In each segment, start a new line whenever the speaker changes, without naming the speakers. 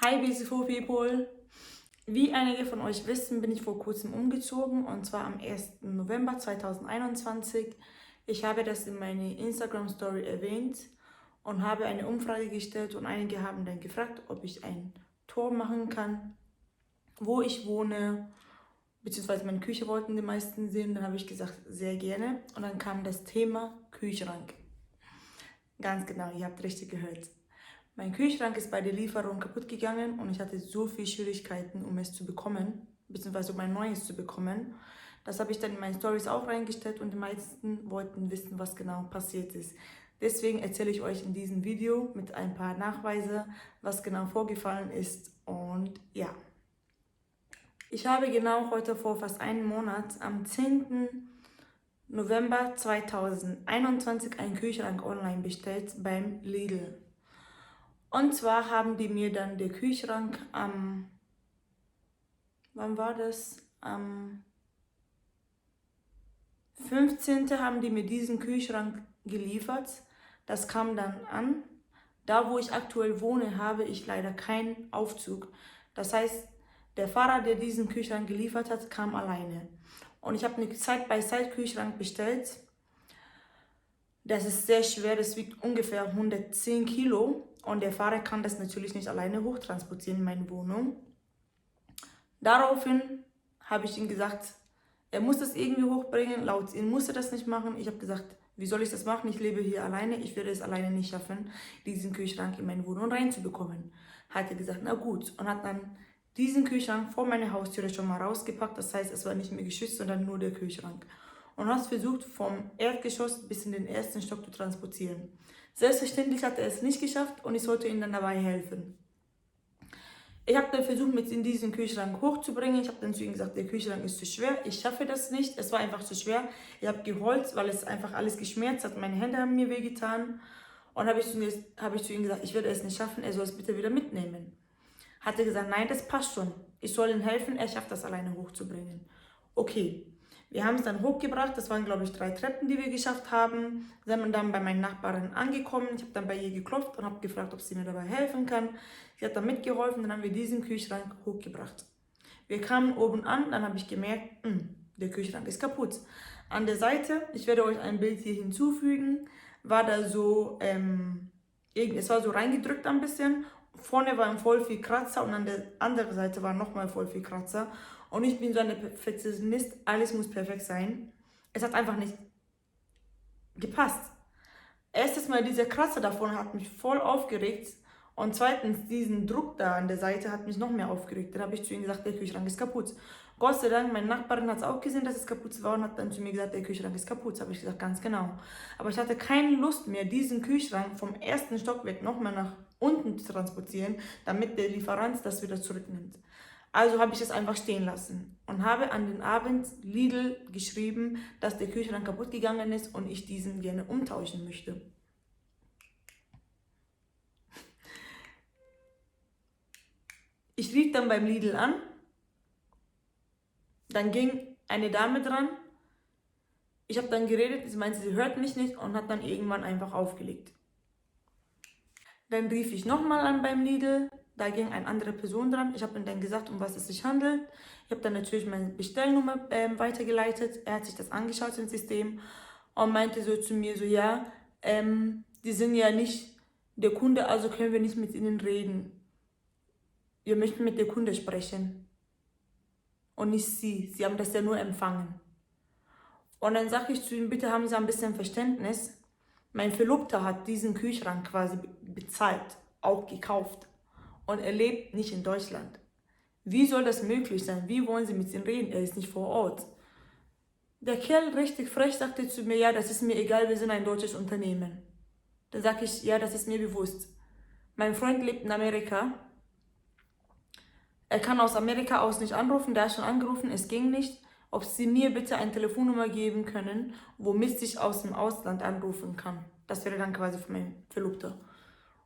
Hi beautiful people! Wie einige von euch wissen, bin ich vor kurzem umgezogen und zwar am 1. November 2021. Ich habe das in meine Instagram Story erwähnt und habe eine Umfrage gestellt und einige haben dann gefragt, ob ich ein Tour machen kann, wo ich wohne, beziehungsweise meine Küche wollten die meisten sehen. Dann habe ich gesagt, sehr gerne, und dann kam das Thema Kühlschrank. Ganz genau, ihr habt richtig gehört. Mein Kühlschrank ist bei der Lieferung kaputt gegangen und ich hatte so viele Schwierigkeiten, um es zu bekommen, beziehungsweise um ein neues zu bekommen. Das habe ich dann in meine Stories auch reingestellt und die meisten wollten wissen, was genau passiert ist. Deswegen erzähle ich euch in diesem Video mit ein paar Nachweisen, was genau vorgefallen ist. Und ja, ich habe genau heute vor fast einem Monat, am 10. November 2021, einen Kühlschrank online bestellt beim Lidl. Und zwar haben die mir dann den Kühlschrank wann war das? Am 15. haben die mir diesen Kühlschrank geliefert. Das kam dann an. Da, wo ich aktuell wohne, habe ich leider keinen Aufzug. Das heißt, der Fahrer, der diesen Kühlschrank geliefert hat, kam alleine. Und ich habe einen Side-by-Side-Kühlschrank bestellt. Das ist sehr schwer, das wiegt ungefähr 110 Kilo. Und der Fahrer kann das natürlich nicht alleine hochtransportieren in meine Wohnung. Daraufhin habe ich ihm gesagt, er muss das irgendwie hochbringen. Laut ihm muss er das nicht machen. Ich habe gesagt, wie soll ich das machen? Ich lebe hier alleine. Ich werde es alleine nicht schaffen, diesen Kühlschrank in meine Wohnung reinzubekommen. Hat er gesagt, na gut. Und hat dann diesen Kühlschrank vor meine Haustüre schon mal rausgepackt. Das heißt, es war nicht mehr geschützt, sondern nur der Kühlschrank. Und hat versucht, vom Erdgeschoss bis in den ersten Stock zu transportieren. Selbstverständlich hat er es nicht geschafft und ich sollte ihm dann dabei helfen. Ich habe dann versucht, mit in diesen Kühlschrank hochzubringen. Ich habe dann zu ihm gesagt, der Kühlschrank ist zu schwer. Ich schaffe das nicht. Es war einfach zu schwer. Ich habe geheult, weil es einfach alles geschmerzt hat. Meine Hände haben mir wehgetan. Und habe ich zu ihm gesagt, ich werde es nicht schaffen. Er soll es bitte wieder mitnehmen. Hat er gesagt, nein, das passt schon. Ich soll ihm helfen. Er schafft das alleine hochzubringen. Okay. Wir haben es dann hochgebracht. Das waren, glaube ich, 3 Treppen, die wir geschafft haben. Sind dann bei meinen Nachbarn angekommen. Ich habe dann bei ihr geklopft und habe gefragt, ob sie mir dabei helfen kann. Sie hat dann mitgeholfen. Dann haben wir diesen Kühlschrank hochgebracht. Wir kamen oben an. Dann habe ich gemerkt, der Kühlschrank ist kaputt. An der Seite, ich werde euch ein Bild hier hinzufügen, war da so, es war so reingedrückt ein bisschen. Vorne waren voll viel Kratzer und an der anderen Seite waren nochmal voll viel Kratzer. Und ich bin so eine Perfektionist, alles muss perfekt sein. Es hat einfach nicht gepasst. Erstes Mal dieser Kratzer davon hat mich voll aufgeregt. Und zweitens, diesen Druck da an der Seite hat mich noch mehr aufgeregt. Dann habe ich zu ihm gesagt, der Kühlschrank ist kaputt. Gott sei Dank, meine Nachbarin hat es auch gesehen, dass es kaputt war und hat dann zu mir gesagt, der Kühlschrank ist kaputt. Habe ich gesagt, ganz genau. Aber ich hatte keine Lust mehr, diesen Kühlschrank vom ersten Stockwerk nochmal nach unten zu transportieren, damit der Lieferant das wieder zurücknimmt. Also habe ich es einfach stehen lassen und habe an den Abend Lidl geschrieben, dass der Kühlschrank kaputt gegangen ist und ich diesen gerne umtauschen möchte. Ich rief dann beim Lidl an, dann ging eine Dame dran, ich habe dann geredet, sie meinte, sie hört mich nicht und hat dann irgendwann einfach aufgelegt. Dann rief ich nochmal an beim Lidl, da ging eine andere Person dran, ich habe ihm dann gesagt, um was es sich handelt. Ich habe dann natürlich meine Bestellnummer weitergeleitet, er hat sich das angeschaut im System und meinte so zu mir so, ja, die sind ja nicht der Kunde, also können wir nicht mit ihnen reden. Wir möchten mit der Kunde sprechen und nicht Sie. Sie haben das ja nur empfangen. Und dann sage ich zu ihm, bitte haben Sie ein bisschen Verständnis. Mein Verlobter hat diesen Kühlschrank quasi bezahlt, auch gekauft. Und er lebt nicht in Deutschland. Wie soll das möglich sein? Wie wollen Sie mit ihm reden? Er ist nicht vor Ort. Der Kerl, richtig frech, sagte zu mir, ja, das ist mir egal, wir sind ein deutsches Unternehmen. Da sage ich, ja, das ist mir bewusst. Mein Freund lebt in Amerika. Er kann aus Amerika aus nicht anrufen, der hat schon angerufen, es ging nicht. Ob Sie mir bitte eine Telefonnummer geben können, womit ich aus dem Ausland anrufen kann. Das wäre dann quasi für meinen Verlobter.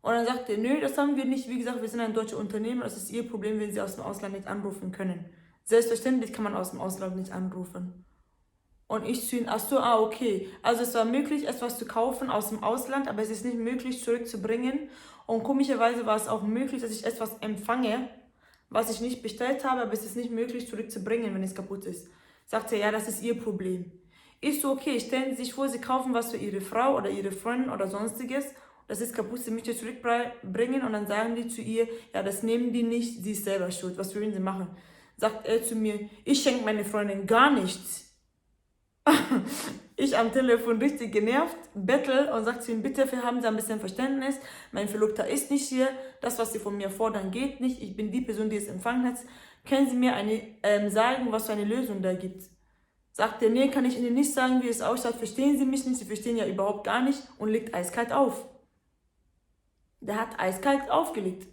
Und dann sagte er, nö, das haben wir nicht. Wie gesagt, wir sind ein deutsches Unternehmen, das ist Ihr Problem, wenn Sie aus dem Ausland nicht anrufen können. Selbstverständlich kann man aus dem Ausland nicht anrufen. Und ich zu ihm, ach so, ah, okay. Also es war möglich, etwas zu kaufen aus dem Ausland, aber es ist nicht möglich, zurückzubringen. Und komischerweise war es auch möglich, dass ich etwas empfange, was ich nicht bestellt habe, aber es ist nicht möglich, zurückzubringen, wenn es kaputt ist. Sagt er, ja, das ist ihr Problem. Ich so, okay, stellen Sie sich vor, Sie kaufen was für Ihre Frau oder Ihre Freundin oder sonstiges. Das ist kaputt, Sie möchten zurückbringen und dann sagen die zu ihr, ja, das nehmen die nicht, sie ist selber schuld. Was würden Sie machen? Sagt er zu mir, ich schenke meine Freundin gar nichts. Ich am Telefon richtig genervt, bettel und sag zu ihm, bitte haben Sie ein bisschen Verständnis, mein Verlobter ist nicht hier, das, was Sie von mir fordern, geht nicht, ich bin die Person, die es empfangen hat. Können Sie mir sagen, was für eine Lösung da gibt? Sagt er, nee, kann ich Ihnen nicht sagen, wie es ausschaut, verstehen Sie mich nicht, Sie verstehen ja überhaupt gar nicht und legt eiskalt auf. Der hat eiskalt aufgelegt.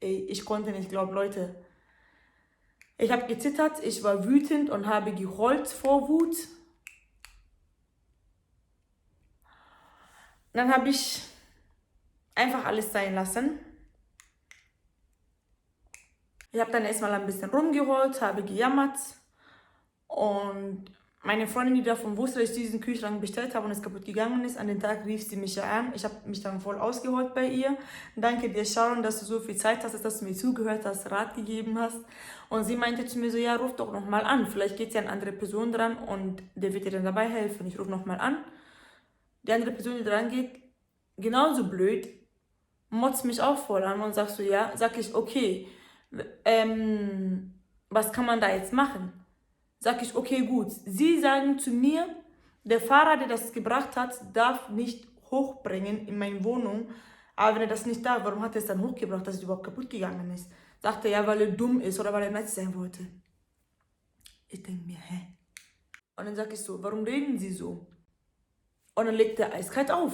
Ey, ich konnte nicht glauben, Leute. Ich habe gezittert, ich war wütend und habe geheult vor Wut. Dann habe ich einfach alles sein lassen. Ich habe dann erstmal ein bisschen rumgeheult, habe gejammert. Und meine Freundin, die davon wusste, dass ich diesen Kühlschrank bestellt habe und es kaputt gegangen ist, an den Tag rief sie mich ja an. Ich habe mich dann voll ausgeheult bei ihr. Danke dir, Sharon, dass du so viel Zeit hast, dass du mir zugehört hast, Rat gegeben hast. Und sie meinte zu mir so, ja, ruf doch nochmal an. Vielleicht geht ja eine andere Person dran und der wird dir dann dabei helfen. Ich rufe nochmal an. Die andere Person, die dran geht, genauso blöd, motzt mich auch voll an und sagst so, ja, sag ich, okay, was kann man da jetzt machen? Sag ich, okay, gut. Sie sagen zu mir, der Fahrer, der das gebracht hat, darf nicht hochbringen in meine Wohnung. Aber wenn er das nicht darf, warum hat er es dann hochgebracht, dass es überhaupt kaputt gegangen ist? Sagt er, ja, weil er dumm ist oder weil er nett sein wollte. Ich denke mir, hä? Und dann sag ich so, warum reden Sie so? Und dann legt er eiskalt auf.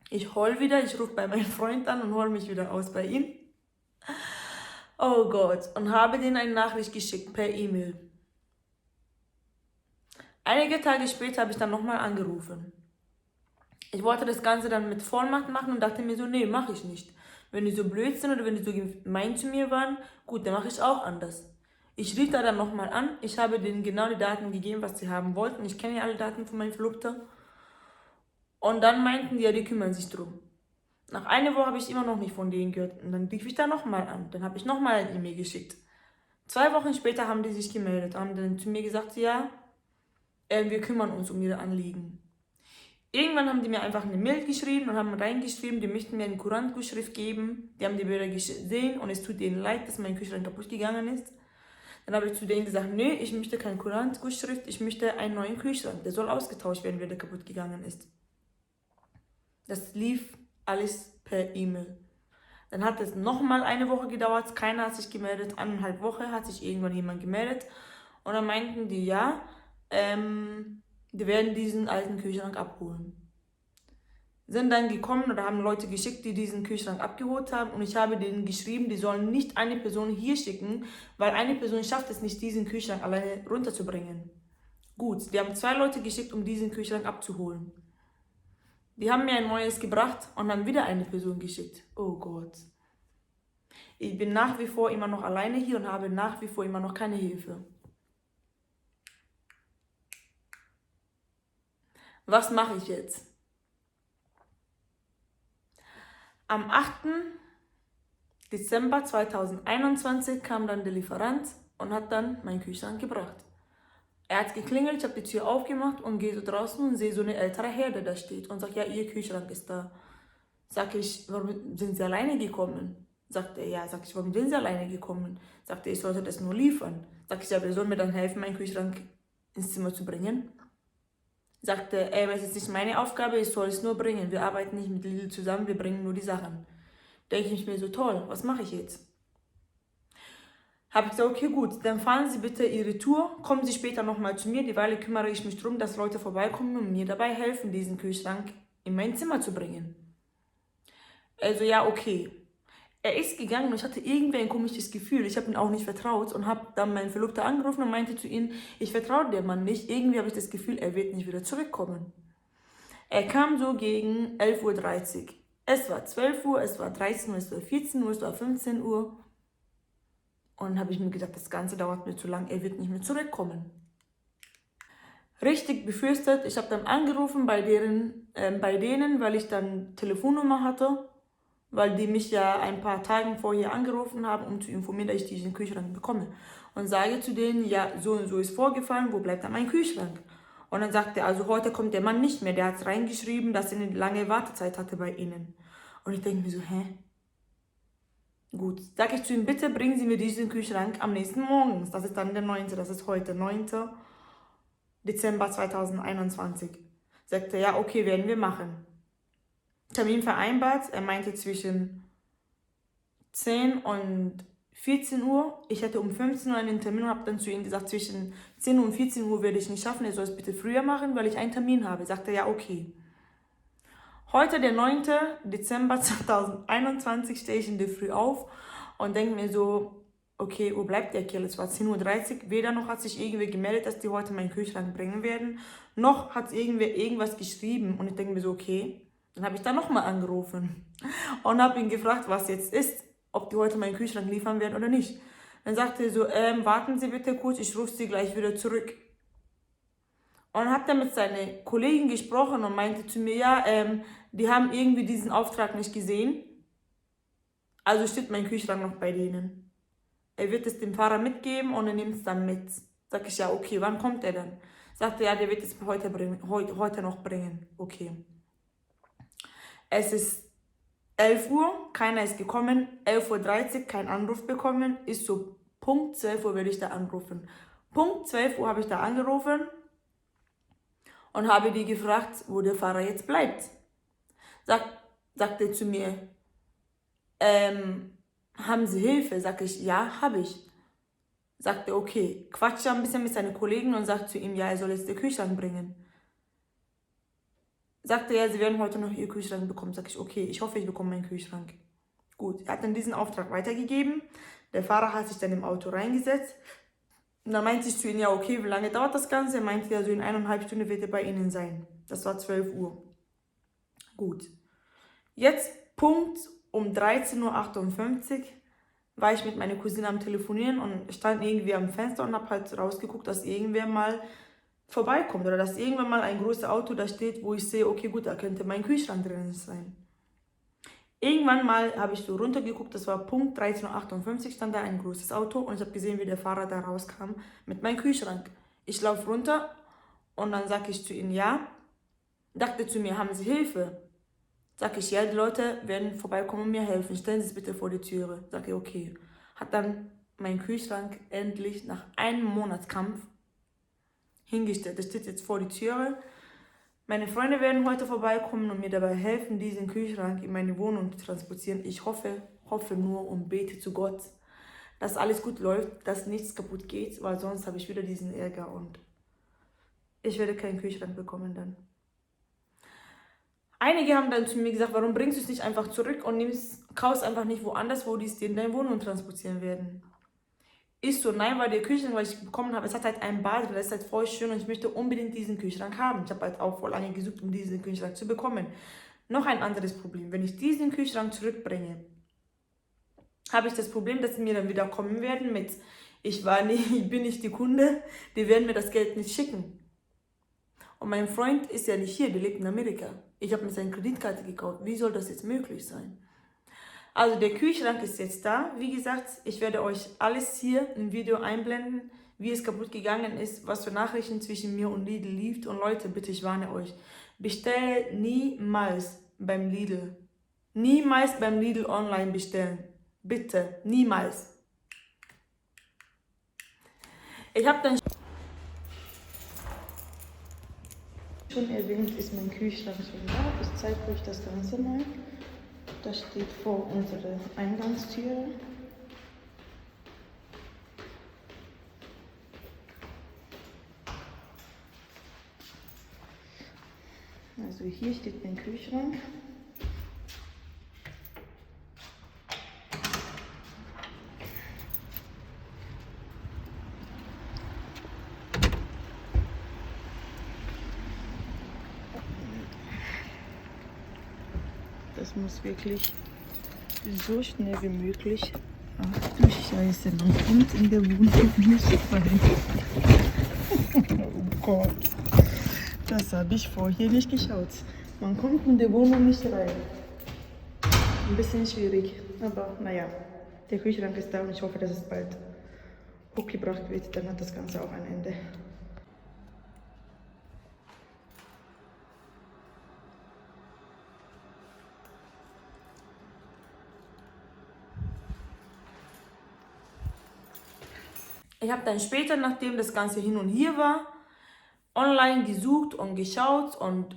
Ich heul wieder, ich rufe bei meinem Freund an und hol mich wieder aus bei ihm. Oh Gott, und habe denen eine Nachricht geschickt per E-Mail. Einige Tage später habe ich dann nochmal angerufen. Ich wollte das Ganze dann mit Vollmacht machen und dachte mir so, nee, mache ich nicht. Wenn die so blöd sind oder wenn die so gemein zu mir waren, gut, dann mache ich auch anders. Ich rief da dann nochmal an, ich habe denen genau die Daten gegeben, was sie haben wollten. Ich kenne ja alle Daten von meinem Verlobter. Und dann meinten die, ja, die kümmern sich drum. Nach einer Woche habe ich immer noch nicht von denen gehört. Und dann rief ich da nochmal an. Dann habe ich nochmal eine E-Mail geschickt. 2 Wochen später haben die sich gemeldet, haben dann zu mir gesagt, ja, wir kümmern uns um ihre Anliegen. Irgendwann haben die mir einfach eine Mail geschrieben und haben reingeschrieben, die möchten mir eine Kurantgutschrift geben. Die haben die Bilder gesehen und es tut denen leid, dass mein Kühlschrank kaputt gegangen ist. Dann habe ich zu denen gesagt, nö, ich möchte keine Kurantgutschrift, ich möchte einen neuen Kühlschrank. Der soll ausgetauscht werden, wenn der kaputt gegangen ist. Das lief alles per E-Mail. Dann hat es nochmal eine Woche gedauert, keiner hat sich gemeldet. 1,5 Wochen hat sich irgendwann jemand gemeldet. Und dann meinten die, ja, die werden diesen alten Kühlschrank abholen. Sind dann gekommen oder haben Leute geschickt, die diesen Kühlschrank abgeholt haben. Und ich habe denen geschrieben, die sollen nicht eine Person hier schicken, weil eine Person schafft es nicht, diesen Kühlschrank alleine runterzubringen. Gut, die haben 2 Leute geschickt, um diesen Kühlschrank abzuholen. Die haben mir ein neues gebracht und dann wieder eine Person geschickt. Oh Gott. Ich bin nach wie vor immer noch alleine hier und habe nach wie vor immer noch keine Hilfe. Was mache ich jetzt? Am 8. Dezember 2021 kam dann der Lieferant und hat dann meinen Kühlschrank gebracht. Er hat geklingelt, ich habe die Tür aufgemacht und gehe so draußen und sehe so eine ältere Herde da steht und sagt, ja, ihr Kühlschrank ist da. Sag ich, warum sind Sie alleine gekommen? Sagt er, ja. Sag ich, warum sind Sie alleine gekommen? Sagt er, ich sollte das nur liefern. Sag ich, ja, wer soll mir dann helfen, meinen Kühlschrank ins Zimmer zu bringen? Sagt er, ey, es ist nicht meine Aufgabe, ich soll es nur bringen. Wir arbeiten nicht mit Lidl zusammen, wir bringen nur die Sachen. Denke ich mir so, toll, was mache ich jetzt? Habe ich gesagt, okay, gut, dann fahren Sie bitte Ihre Tour, kommen Sie später nochmal zu mir, dieweil kümmere ich mich darum, dass Leute vorbeikommen und mir dabei helfen, diesen Kühlschrank in mein Zimmer zu bringen. Also ja, okay. Er ist gegangen und ich hatte irgendwie ein komisches Gefühl. Ich habe ihm auch nicht vertraut und habe dann meinen Verlobter angerufen und meinte zu ihm, ich vertraue dem Mann nicht. Irgendwie habe ich das Gefühl, er wird nicht wieder zurückkommen. Er kam so gegen 11:30 Uhr. Es war 12 Uhr, es war 13 Uhr, es war 14 Uhr, es war 15 Uhr. Und dann habe ich mir gedacht, das Ganze dauert mir zu lang, er wird nicht mehr zurückkommen. richtig befürchtet. Ich habe dann angerufen bei denen, weil ich dann Telefonnummer hatte, weil die mich ja ein paar Tage vorher angerufen haben, um zu informieren, dass ich diesen Kühlschrank bekomme. Und sage zu denen, ja, so und so ist vorgefallen, wo bleibt dann mein Kühlschrank? Und dann sagt er, also heute kommt der Mann nicht mehr, der hat reingeschrieben, dass er eine lange Wartezeit hatte bei ihnen. Und ich denke mir so, hä? Gut, sage ich zu ihm, bitte bringen Sie mir diesen Kühlschrank am nächsten Morgen. Das ist dann der 9., das ist heute, 9. Dezember 2021. Sagt er, ja, okay, werden wir machen. Termin vereinbart, er meinte zwischen 10 und 14 Uhr. Ich hatte um 15 Uhr einen Termin und habe dann zu ihm gesagt, zwischen 10 und 14 Uhr werde ich nicht schaffen, er soll es bitte früher machen, weil ich einen Termin habe. Sagt er, ja, okay. Heute, der 9. Dezember 2021, stehe ich in der Früh auf und denke mir so, okay, wo bleibt der Kerl? Es war 10:30 Uhr, weder noch hat sich irgendwer gemeldet, dass die heute meinen Kühlschrank bringen werden, noch hat irgendwer irgendwas geschrieben und ich denke mir so, okay. Dann habe ich dann nochmal angerufen und habe ihn gefragt, was jetzt ist, ob die heute meinen Kühlschrank liefern werden oder nicht. Dann sagte er so, warten Sie bitte kurz, ich rufe Sie gleich wieder zurück. Und hat dann mit seinen Kollegen gesprochen und meinte zu mir, ja, die haben irgendwie diesen Auftrag nicht gesehen. Also steht mein Kühlschrank noch bei denen. Er wird es dem Fahrer mitgeben und er nimmt es dann mit. Sag ich, ja, okay, wann kommt er dann? Sagte, ja, der wird es heute noch bringen. Okay. Es ist 11 Uhr, keiner ist gekommen. 11:30 Uhr, kein Anruf bekommen. Ist so Punkt 12 Uhr werde ich da anrufen. Punkt 12 Uhr habe ich da angerufen und habe die gefragt, wo der Fahrer jetzt bleibt. Sagt er zu mir, haben Sie Hilfe? Sag ich, ja, habe ich. Sagt er, okay, quatscht ein bisschen mit seinen Kollegen und sagt zu ihm, ja, er soll jetzt den Kühlschrank bringen. Sagt er, ja, Sie werden heute noch Ihr Kühlschrank bekommen. Sag ich, okay, ich hoffe, ich bekomme meinen Kühlschrank. Gut, er hat dann diesen Auftrag weitergegeben. Der Fahrer hat sich dann im Auto reingesetzt. Und dann meinte ich zu ihm, ja, okay, wie lange dauert das Ganze? Er meinte, ja, so in 1,5 Stunden wird er bei Ihnen sein. Das war 12 Uhr. Gut. Jetzt, Punkt um 13:58 Uhr, war ich mit meiner Cousine am Telefonieren und stand irgendwie am Fenster und habe halt rausgeguckt, dass irgendwer mal vorbeikommt oder dass irgendwann mal ein großes Auto da steht, wo ich sehe, okay, gut, da könnte mein Kühlschrank drin sein. Irgendwann mal habe ich so runtergeguckt, das war Punkt 13:58 Uhr, stand da ein großes Auto und ich habe gesehen, wie der Fahrer da rauskam mit meinem Kühlschrank. Ich laufe runter und dann sage ich zu ihm, ja. Dachte zu mir, haben Sie Hilfe? Sag ich, ja, die Leute werden vorbeikommen und mir helfen. Stellen Sie es bitte vor die Türe. Sag ich, okay. Hat dann meinen Kühlschrank endlich nach einem Monatskampf hingestellt. Das steht jetzt vor die Türe. Meine Freunde werden heute vorbeikommen und mir dabei helfen, diesen Kühlschrank in meine Wohnung zu transportieren. Ich hoffe nur und bete zu Gott, dass alles gut läuft, dass nichts kaputt geht, weil sonst habe ich wieder diesen Ärger und ich werde keinen Kühlschrank bekommen dann. Einige haben dann zu mir gesagt, warum bringst du es nicht einfach zurück und kaufst einfach nicht woanders, wo die es dir in deine Wohnung transportieren werden. Ist so, nein, weil der Kühlschrank, was ich bekommen habe, es hat halt einen Bad, das ist halt voll schön und ich möchte unbedingt diesen Kühlschrank haben. Ich habe halt auch voll lange gesucht, um diesen Kühlschrank zu bekommen. Noch ein anderes Problem, wenn ich diesen Kühlschrank zurückbringe, habe ich das Problem, dass sie mir dann wieder kommen werden mit, ich bin nicht die Kunde, die werden mir das Geld nicht schicken. Und mein Freund ist ja nicht hier, der lebt in Amerika. Ich habe mir seine Kreditkarte gekauft. Wie soll das jetzt möglich sein? Also der Kühlschrank ist jetzt da. Wie gesagt, ich werde euch alles hier im Video einblenden, wie es kaputt gegangen ist, was für Nachrichten zwischen mir und Lidl lief. Und Leute, bitte, ich warne euch, bestelle niemals beim Lidl. Niemals beim Lidl online bestellen. Bitte, niemals. Ich habe dann schon erwähnt, ist mein Kühlschrank schon da. Ich zeige euch das Ganze mal. Das steht vor unserer Eingangstüre. Also hier steht mein Kühlschrank. Das muss wirklich so schnell wie möglich. Ach du Scheiße, man kommt in der Wohnung nicht rein. Oh Gott. Das habe ich vorher nicht geschaut. Man kommt in die Wohnung nicht rein. Ein bisschen schwierig, aber naja, der Kühlschrank ist da und ich hoffe, dass es bald hochgebracht wird. Dann hat das Ganze auch ein Ende. Ich habe dann später, nachdem das Ganze hin und hier war, online gesucht und geschaut und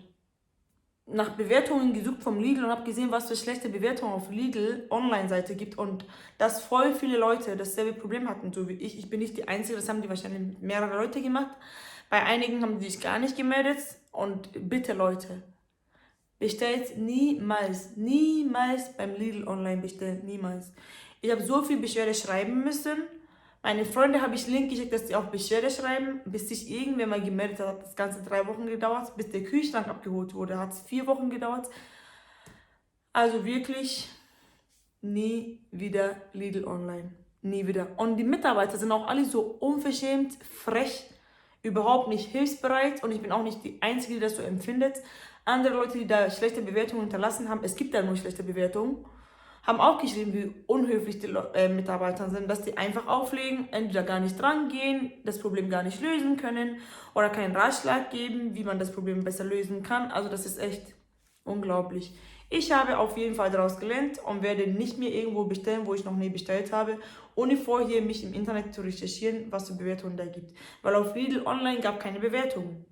nach Bewertungen gesucht vom Lidl und habe gesehen, was für schlechte Bewertungen auf Lidl Online-Seite gibt und dass voll viele Leute dasselbe Problem hatten, so wie ich. Ich bin nicht die Einzige, das haben die wahrscheinlich mehrere Leute gemacht. Bei einigen haben die sich gar nicht gemeldet und bitte Leute, bestellt niemals beim Lidl online bestellen, niemals. Ich habe so viel Beschwerde schreiben müssen. Meine Freunde habe ich Link geschickt, dass sie auch Beschwerde schreiben, bis sich irgendwer mal gemeldet hat. Hat das Ganze 3 Wochen gedauert, bis der Kühlschrank abgeholt wurde. Hat es 4 Wochen gedauert. Also wirklich nie wieder Lidl online. Nie wieder. Und die Mitarbeiter sind auch alle so unverschämt, frech, überhaupt nicht hilfsbereit. Und ich bin auch nicht die Einzige, die das so empfindet. Andere Leute, die da schlechte Bewertungen hinterlassen haben, es gibt ja nur schlechte Bewertungen, haben auch geschrieben, wie unhöflich die Mitarbeiter sind, dass die einfach auflegen, entweder gar nicht dran gehen, das Problem gar nicht lösen können oder keinen Ratschlag geben, wie man das Problem besser lösen kann. Also das ist echt unglaublich. Ich habe auf jeden Fall daraus gelernt und werde nicht mehr irgendwo bestellen, wo ich noch nie bestellt habe, ohne vorher mich im Internet zu recherchieren, was für Bewertungen da gibt. Weil auf Lidl online gab keine Bewertungen.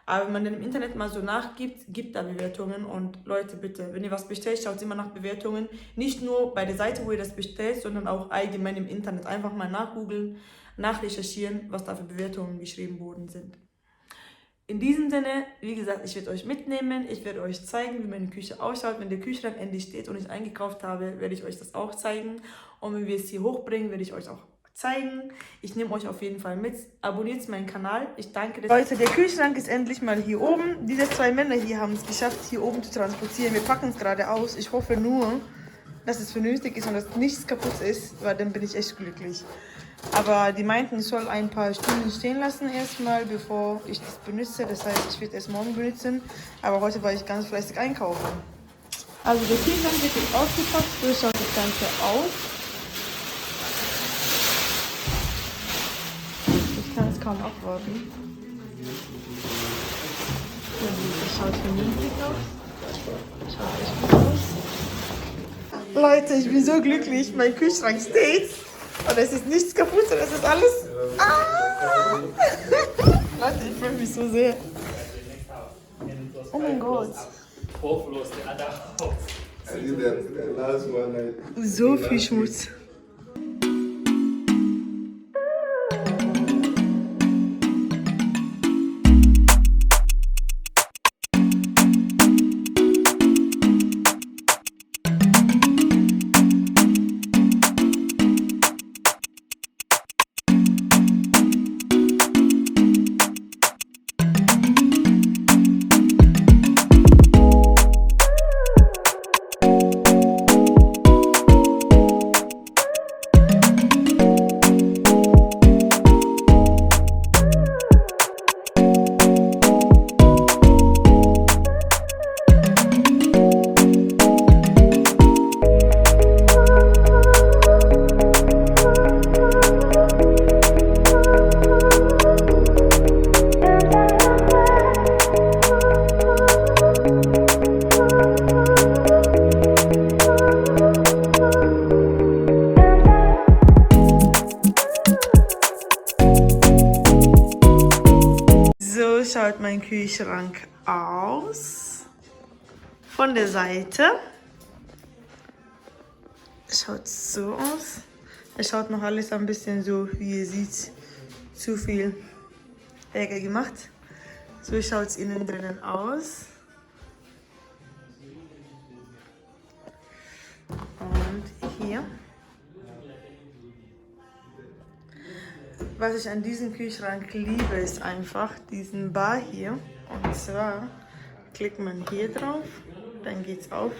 Aber wenn man dann im Internet mal so nachgibt, gibt da Bewertungen. Und Leute, bitte, wenn ihr was bestellt, schaut immer nach Bewertungen. Nicht nur bei der Seite, wo ihr das bestellt, sondern auch allgemein im Internet. Einfach mal nachgoogeln, nachrecherchieren, was da für Bewertungen geschrieben worden sind. In diesem Sinne, wie gesagt, ich werde euch mitnehmen. Ich werde euch zeigen, wie meine Küche ausschaut. Wenn der Kühlschrank endlich steht und ich eingekauft habe, werde ich euch das auch zeigen. Und wenn wir es hier hochbringen, werde ich euch auch zeigen. Ich nehme euch auf jeden Fall mit. Abonniert meinen Kanal. Ich danke dir. Leute, der Kühlschrank ist endlich mal hier oben. Diese 2 Männer hier haben es geschafft, hier oben zu transportieren. Wir packen es gerade aus. Ich hoffe nur, dass es vernünftig ist und dass nichts kaputt ist, weil dann bin ich echt glücklich. Aber die meinten, ich soll ein paar Stunden stehen lassen erstmal, bevor ich das benutze. Das heißt, ich werde es morgen benutzen. Aber heute war ich ganz fleißig einkaufen. Also der Kühlschrank wird jetzt ausgepackt. So schaut das Ganze aus. Ich kann es kaum abwarten. Das schaut vernünftig aus. Schaut echt gut aus. Leute, ich bin so glücklich. Mein Kühlschrank steht. Und es ist nichts kaputt. Und es ist alles... Ah! Leute, ich freue mich so sehr. Oh mein Gott. So viel Schmutz. Schaut mein Kühlschrank aus. Von der Seite. Schaut so aus. Es schaut noch alles ein bisschen so, wie ihr seht, zu viel Ärger gemacht. So schaut es innen drinnen aus. Und hier. Was ich an diesem Kühlschrank liebe, ist einfach diesen Bar hier. Und zwar klickt man hier drauf, dann geht es auf.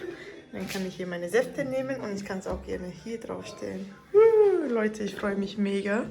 Dann kann ich hier meine Säfte nehmen und ich kann es auch gerne hier drauf stellen. Leute, ich freue mich mega.